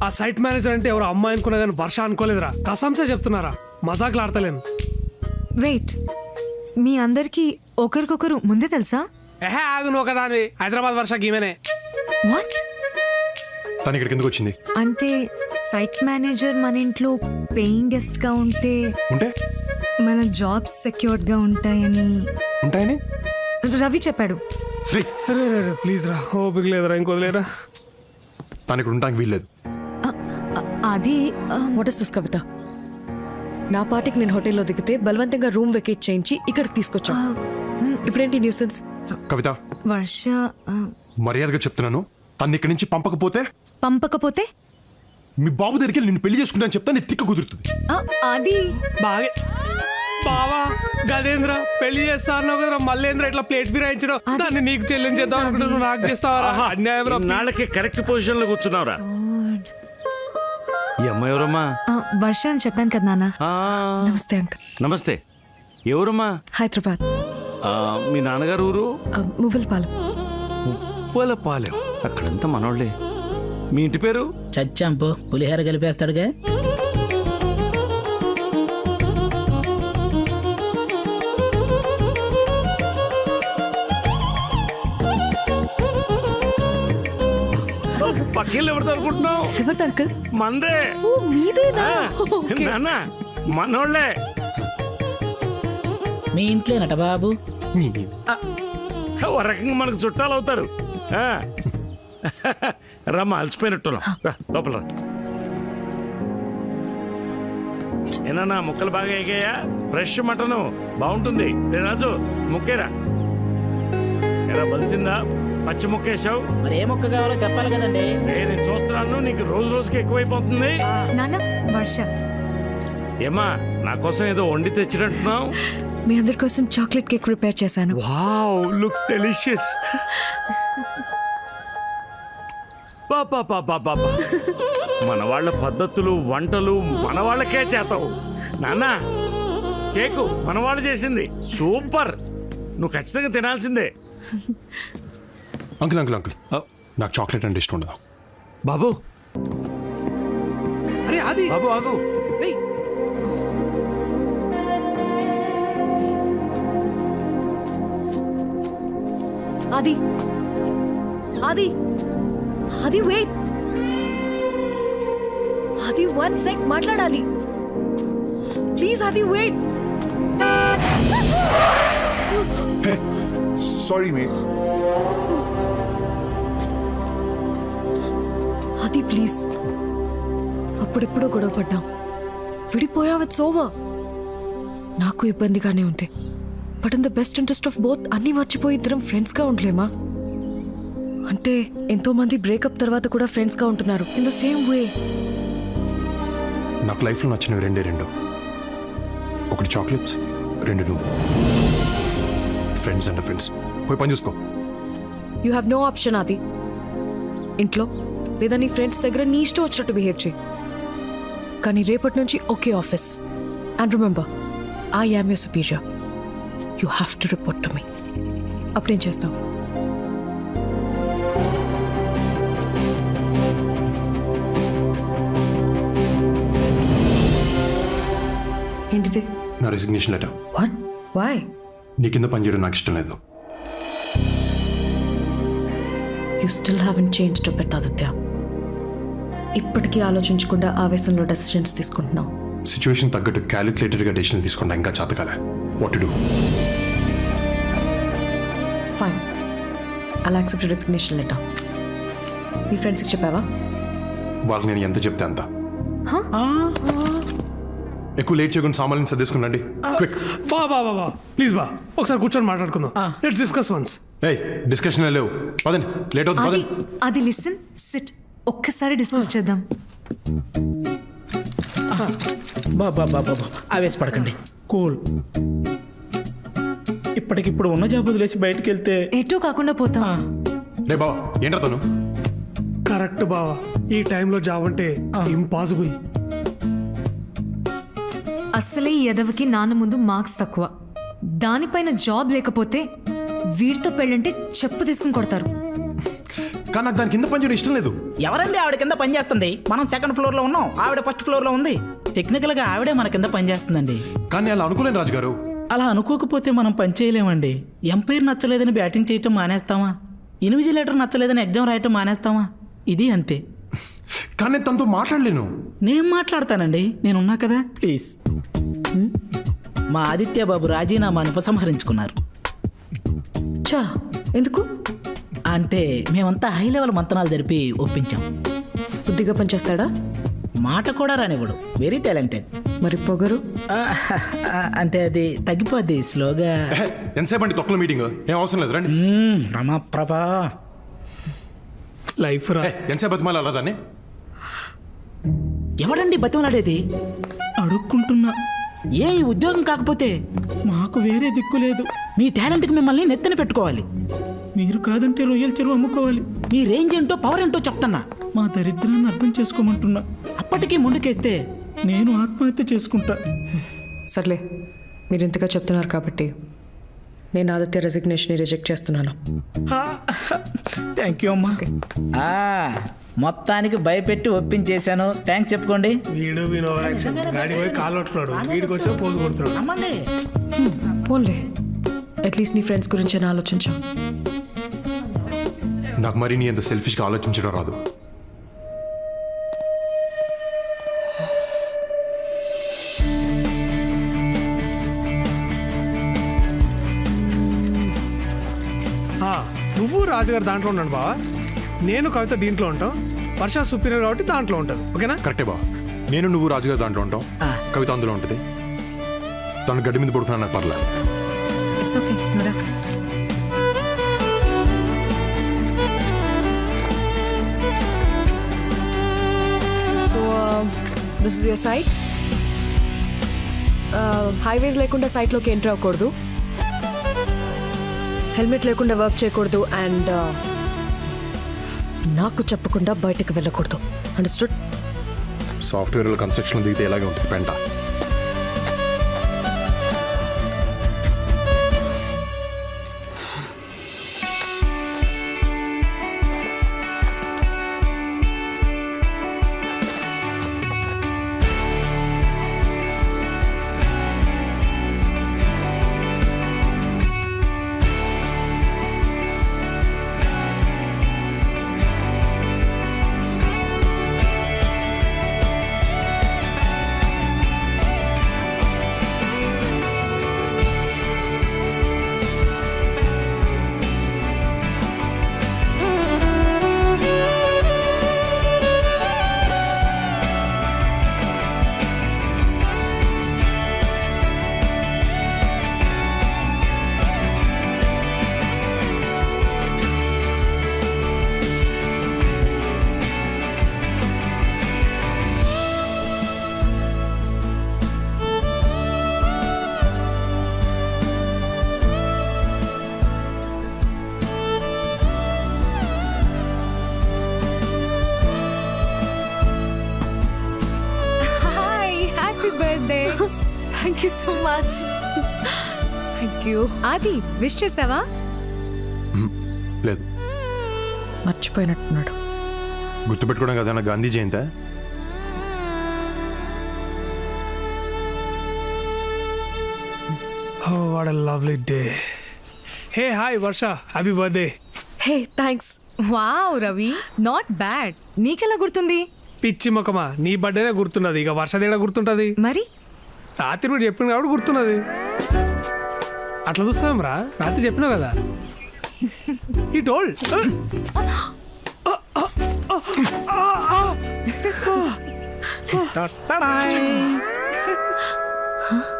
ఆ site manager అంటే ఎవరు అమ్మాయి అనుకున్నా కానీ వర్ష అనుకోలేదురా. కసంసే చెప్తున్నారా, మజాకులు ఆడతలేను. వెయిట్, మీ అందరికి ఒకరికొకరు ముందే తెలుసా? ఏహే ఆగు, నువ్వు ఒకదాని. హైదరాబాద్ వర్ష గీమెనే. వాట్? తను ఇక్కడికి ఎందుకు వచ్చింది? అంటే సైట్ మేనేజర్ మన ఇంట్లో పేయింగ్ గెస్ట్ గా ఉంటే మన జాబ్స్ సెక్యూర్డ్ గా ఉంటాయని రవి చెప్పాడు. ప్లీజ్ రా, ఓపిక లేదురా, ఇంకోలేరా. తను ఇక్కడ ఉండడానికి వీల్లేదు. అది వాట్ ఇస్ దిస్ కవిత? నా పార్టీకి నేను హోటల్లో దిగితే బలవంతంగా రూమ్ వెకేట్ చేయించి ఇక్కడికి తీసుకొచ్చా. ఇప్పుడేంటి న్యూసెన్స్? కవిత, వర్ష మర్యాదగా చెప్తున్నాను, తను ఇక్కడి నుంచి పంపకపోతే మీ బాబు దగ్గరికి నిన్ను పెళ్లి చేసుకుంటాను చెప్తా, నీ తిక్క కుదురుతుంది. అది బాగా బావా గదేంద్ర పెళ్లి చేస్తాను కదరా, మల్లేంద్ర ఇట్లా ప్లేట్ ఫిరాయించడం, దాన్ని నీకు చెల్లించేద్దాం అనుకుంటే నువ్వు నాకు చేస్తావరా? అన్యాయం. నాళ్ళకి కరెక్ట్ పొజిషన్ లో కూర్చున్నావురా. ఈ అమ్మాయి ఎవరమ్మా? వర్ష అని చెప్పాను కదా నాన్న. నమస్తే అంకుల్. నమస్తే. ఎవరమ్మా? హైదరాబాద్. మీ నాన్నగారు ఊరు? మువ్వలపాలెం. మువ్వలపాలెం. అక్కడంతా మనోళ్ళే. మీ ఇంటి పేరు? చచ్చాంపు పులిహోర కలిపేస్తాడుగా. పక్కిళ్ళు ఎవరితో అనుకుంటున్నావు? ఎవరితో అంకుల్? మందే. ఓ మీదేనా? ఓకే. నాన్న మనోళ్ళే. మీ ఇంట్లోనట బాబు. ఓ రకంగా మనకు చుట్టాలు అవుతారు. రమ్మా, అలసిపోయినట్టున్నాం. లోపల రా. ఏనా ముక్కలు బాగా ఎగాయా? ఫ్రెష్ మటను బాగుంటుంది. రాజు ముక్కేరా. ఎలా బలిసిందా? పచ్చి ముక్కేసావు. మరి ఏ మొక్క కావాలో చెప్పాలి కదండి. నేను చూస్తున్నాను, నీకు రోజు రోజుకి ఎక్కువైపోతుంది. నాన్న వర్ష. ఏమా నా కోసం ఏదో వండి తెచ్చినట్టున్నావు? మీ అందరి కోసం చాక్లెట్ కేక్ ప్రిపేర్ చేశాను. Wow, looks delicious. మన వాళ్ళ పద్ధతులు వంటలు మన వాళ్ళకే చేతావు నాన్న. కేకు మన వాళ్ళు చేసింది సూపర్. నువ్వు ఖచ్చితంగా తినాల్సిందే. అంకుల్ నాకు చాక్లెట్ అంటే ఇష్టం ఉండదు. బాబు అరే అది బాబు ఆగు. అది అది అది వెయిట్. అది 1 sec మాట్లాడాలి ప్లీజ్. అది వెయిట్. Sorry mate. అది ప్లీజ్. అప్పుడెప్పుడో గొడవ పడ్డాం, విడిపోయావు. It's over. నాకు ఇబ్బందిగానే ఉంటే, but in the best interest of both అన్ని మర్చిపోయి ఇద్దరం ఫ్రెండ్స్గా ఉండలేమా? అంటే ఎంతో మంది బ్రేకప్ తర్వాత కూడా ఫ్రెండ్స్గా ఉంటున్నారు ఇన్ ద సేమ్ వే. నాకు లైఫ్లో నచ్చినవి రెండు. ఒకటి చాక్లెట్స్, 2 నువ్వు. Friends and friends. పోయి పని చూసుకో. You have no option. అది ఇంట్లో లేదా నీ ఫ్రెండ్స్ దగ్గర నీ ఇష్టం వచ్చినట్టు బిహేవ్ చేయి. కానీ రేపటి నుంచి okay office. And remember, I am your superior. You have to report to me. అప్పుడేం చేస్తావు? ఏంటిది? నా రెసిగ్నేషన్ లెటర్. వాట్? వై? నీ కింద పనిచేయడం నాకు ఇష్టం లేదు. You still haven't changed a bit Aditya. ఇప్పటికీ ఆలోచించకుండా ఆవేశంలో డెసిషన్స్ తీసుకుంటున్నావు. సిచ్యువేషన్ తగ్గట్టు క్యాలిక్యులేటెడ్గా డెసిషన్ తీసుకుంటా ఇంకా చేతకాలే. What to do? Fine, I'll accept resignation letter. మీ ఫ్రెండ్స్కి చెప్పావా? వాళ్ళకి నేను ఎంత చెప్తే అంత. ఎక్కువ లేట్ చేయకుండా సామాన్లు సర్దేసుకున్నాండి. క్విక్. బా ప్లీజ్ బా, ఒకసారి కూర్చొని మాట్లాడుకుందాం. Let's discuss once. ఏయ్ డిస్కషన్ లేవు, పదండి. లేట్ అవుతుంది, పదండి. అది లిసన్, సిట్. ఒక్కసారి డిస్కస్ చేద్దాం. బాబా ఆవేశపడకండి. కూల్. ఇప్పటికిప్పుడు ఉన్న జాబ్ వదిలేసి బయటకు వెళ్తే ఎటూ కాకుండా పోతాం. రే బావా, ఏంట్రా తను? కరెక్ట్ బావా, ఈ టైంలో జాబ్ అంటే ఇంపాసిబుల్. అసలే ఈ ఎదవకి నాన్న ముందు మార్క్స్ తక్కువ, దానిపైన జాబ్ లేకపోతే వీడితో పెళ్ళంటే చెప్పు తీసుకుని కొడతారు. కానీ నాకు దాని కింద పనిచేయడం ఇష్టం లేదు. ఎవరండి ఆవిడ కింద పని చేస్తుంది? మనం సెకండ్ ఫ్లోర్ లో ఉన్నాం, ఆవిడ ఫస్ట్ ఫ్లోర్ లో ఉంది. టెక్నికల్ గా ఆవిడే మన కింద పని చేస్తుందండి. కానీ అలా అనుకోలేను రాజుగారు. అలా అనుకోకపోతే మనం పని చేయలేమండి. ఎంపైర్ నచ్చలేదని బ్యాటింగ్ చేయటం మానేస్తామా? ఇన్విజిలేటర్ నచ్చలేదని ఎగ్జామ్ రాయటం మానేస్తామా? ఇది అంతే. కానీ నేను తనతో మాట్లాడలేను. నేను మాట్లాడతానండి, నేనున్నా కదా. ప్లీజ్. మా ఆదిత్య బాబు రాజీనామాను ఉపసంహరించుకున్నారు. చా ఎందుకు? అంటే మేమంతా హై లెవెల్ మంతనాలు జరిపి ఒప్పించాం. బుద్ధిగా పనిచేస్తాడా? మాట కూడా రానివ్వడు. Very talented. మరి పొగరు? అంటే అది తగ్గిపోద్ది స్లోగా. ఎంతసేపు అండి తొక్కల మీటింగ్? ఏం అవసరం లేదు రండి. రమాప్రభా లైఫ్ రా. ఎంతసేపు బతిమాలి అలా దాన్ని? ఎవడండి బతిమలాడేది? అడుక్కుంటున్నా. ఏ ఈ ఉద్యోగం కాకపోతే మాకు వేరే దిక్కు లేదు. మీ టాలెంట్కి మిమ్మల్ని నెత్తన పెట్టుకోవాలి. మీరు కాదంటే రొయ్యల చెరువు అమ్ముకోవాలి. మీ రేంజ్ ఏంటో పవర్ ఏంటో చెప్తున్నా. మా దరిద్రాన్ని అర్థం చేసుకోమంటున్నా. అప్పటికీ ముందుకేస్తే నేను ఆత్మహత్య చేసుకుంటా. సర్లే, మీరు ఇంతగా చెప్తున్నారు కాబట్టి నేను ఆదిత్య రెసిగ్నేషన్ రిజెక్ట్ చేస్తున్నాను. థ్యాంక్ యూ అమ్మా. మొత్తానికి భయపెట్టి ఒప్పించేశాను. థ్యాంక్స్ చెప్పుకోండి. వీడు గాడి పోయి కాలు పట్టుకున్నాడు, వీడికి వచ్చి పోజు కొడుతున్నాడు. అమ్మండి. పోన్లే, అట్లీస్ట్ నీ ఫ్రెండ్స్ గురించి అని ఆలోచించాం. నాకు మరి నీ అంత సెల్ఫిష్గా ఆలోచించడం రాదు. నువ్వు రాజుగారు దాంట్లో ఉన్నాడు బావా, నేను కవిత దీంట్లో ఉంటాం. వర్ష సుపీరియర్ కాబట్టి దాంట్లో ఉంటుంది. ఓకేనా? కరెక్టే బా. నేను నువ్వు రాజుగారు దాంట్లో ఉంటాం, కవిత అందులో ఉంటుంది. తను గడ్డి మీద పడుకున్నా నాకు పర్లేదు. ఇట్స్ ఓకే నురా. So this is your site. Highways లేకుండా సైట్లోకి ఎంటర్ అవ్వకూడదు, హెల్మెట్ లేకుండా వర్క్ చేయకూడదు, అండ్ నాకు చెప్పకుండా బయటకు వెళ్ళకూడదు. అండర్స్టూడ్? సాఫ్ట్వేర్ కన్స్ట్రక్షన్ దిగితే ఎలాగే ఉంటుంది పెంట. Thank you so much. Thank you. ఆది విష్ చేసావా? లేదు. మర్చిపోయినట్టున్నాడు. గుర్తుపెట్టుకోవడం కదా నా గాంధీ జయంతి. Oh, what a lovely day. Hey, hi, Varsha. Happy birthday. Hey thanks. Wow Ravi, not bad. నీకెలా గుర్తుంది? పిచ్చి మొక్కమా, నీ బర్త్డేనే గుర్తున్నది, ఇక వర్షదేడా గుర్తుంటది? మరి రాత్రి కూడా చెప్పింది కాబట్టి గుర్తున్నది. అట్లా చూస్తాం రా, రాత్రి చెప్పినావు కదా. ఈ టోల్డ్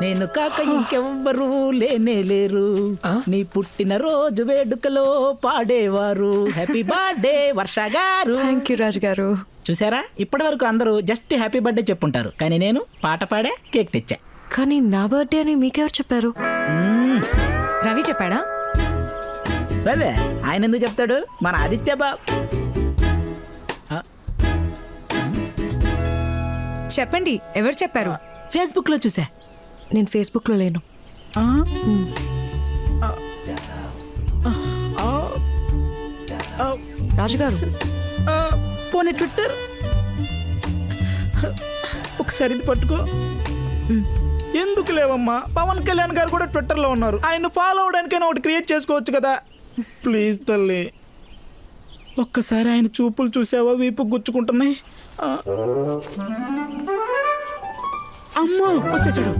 నేను కాక ఇంకెవ్వరూ లేనే లేరు, నీ పుట్టిన రోజు వేడుకలో పాడేవారు. హ్యాపీ బర్త్డే వర్ష గారు. థ్యాంక్ యూ రాజు గారు. చూసారా, ఇప్పటి వరకు అందరూ జస్ట్ హ్యాపీ బర్త్డే చెప్పుంటారు, కానీ నేను పాట పాడే కేక్ తెచ్చా. కానీ నా బర్త్డే అని మీకెవరు చెప్పారు? రవి చెప్పాడా? రవే, ఆయన ఎందుకు చెప్తాడు? మన ఆదిత్య బాబు. చెప్పండి, ఎవరు చెప్పారు? ఫేస్బుక్ లో చూసా. నేను ఫేస్బుక్లో లేను. రాజుగారు పోనీ ట్విట్టర్ ఒకసారి ఇది పట్టుకో. ఎందుకు లేవమ్మా, పవన్ కళ్యాణ్ గారు కూడా ట్విట్టర్లో ఉన్నారు. ఆయన ఫాలో అవడానికైనా ఒకటి క్రియేట్ చేసుకోవచ్చు కదా. ప్లీజ్ తల్లి, ఒక్కసారి ఆయన చూపులు చూసావా, వీపు గుచ్చుకుంటున్నాయి. అమ్మో వచ్చేసాడు.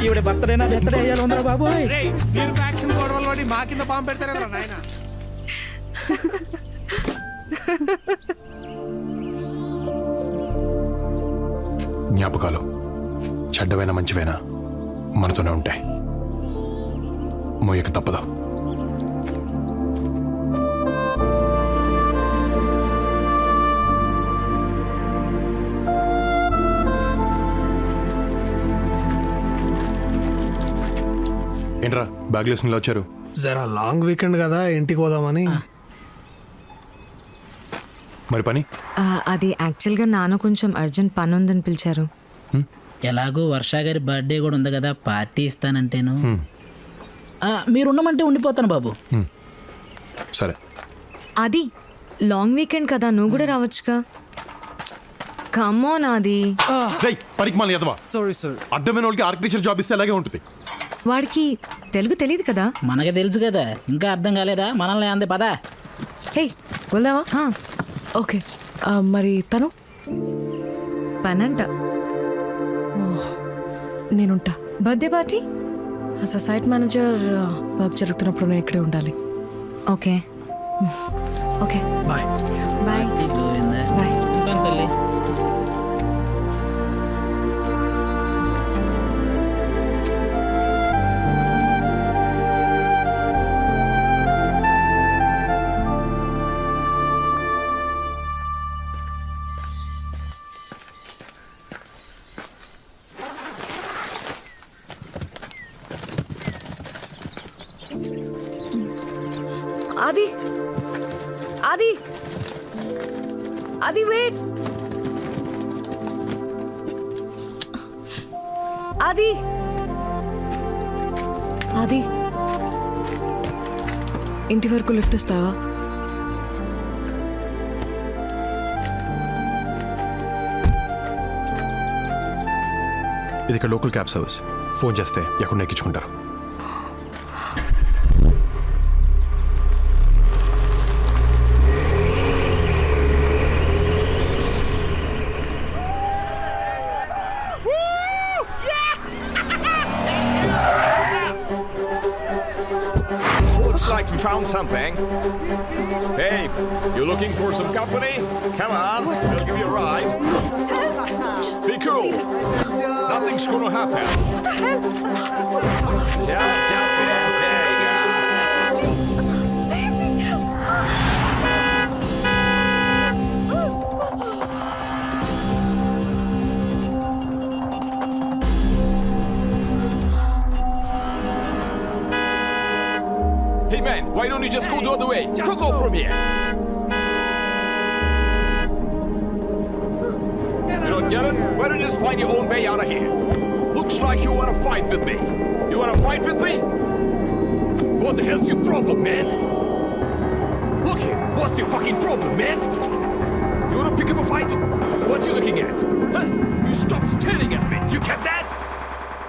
ఈవిడ బర్త్డేనా బర్త్డే అయ్యాలి ఉందరా బాబోయ్. రేయ్, మీరు ఫ్యాక్షన్ గొడవలు పడి మా కింద పాము పెడతారేమో నాయన. జ్ఞాపకాలు చెడ్డవైనా మంచివైనా మనతోనే ఉంటాయి. మోయక తప్పదు. ఏంట్రా బ్యాగ్ వేసుకుని వచ్చారు? జరా లాంగ్ వీకెండ్ కదా, ఇంటికి పోదామని. మరి పని? అది యాక్చువల్గా నాన్న కొంచెం అర్జెంట్ పని ఉందని పిలిచారు. ఎలాగో వర్ష గారి బర్త్డే కూడా ఉంది కదా, పార్టీ ఇస్తానంటేను. మీరు ఉండమంటే ఉండిపోతాను బాబు. సరే. అది లాంగ్ వీకెండ్ కదా, నువ్వు కూడా రావచ్చుగా. కమోన్ అది. పనికి మళ్ళీ ఎదవా. అడ్డమైన వాళ్ళకి ఆర్కిటెక్చర్ జాబ్ ఇస్తే అలాగే ఉంటుంది. వాడికి తెలుగు తెలియదు కదా. మనకి తెలుసు కదా, ఇంకా అర్థం కాలేదా? మనల్ని అందే పదా. హే వెళ్దామా? హా, ఓకే. మరి తను పనంట. నేనుంటా. Birthday party as a site manager work జరుగుతున్నప్పుడు నేను ఇక్కడే ఉండాలి. Okay. Okay bye. Bye. Govinda. Bye. ఉంటాను తల్లి. ఆది ఆది ఆది వెయిట్. ఆది ఆది ఇంటి వరకు లిఫ్ట్ ఇస్తావా? ఇది ఇక్కడ లోకల్ క్యాబ్ సర్వీస్. ఫోన్ చేస్తే ఎక్కడ ఎక్కించుకుంటారు. Looks like we found something. Hey, you looking for some company? Come on, we'll give you a ride. Be cool. Nothing's gonna happen. What the hell? Just jump in. There you go. Hey man, why don't you just go the other way? Fuck off from here. You don't get it? Why don't you just find your own way out of here? Looks like you want to fight with me. You want to fight with me? What the hell's your problem, man? Look here, what's your fucking problem, man? You want to pick up a fight? What you looking at? Huh? You stop staring at me. You get that?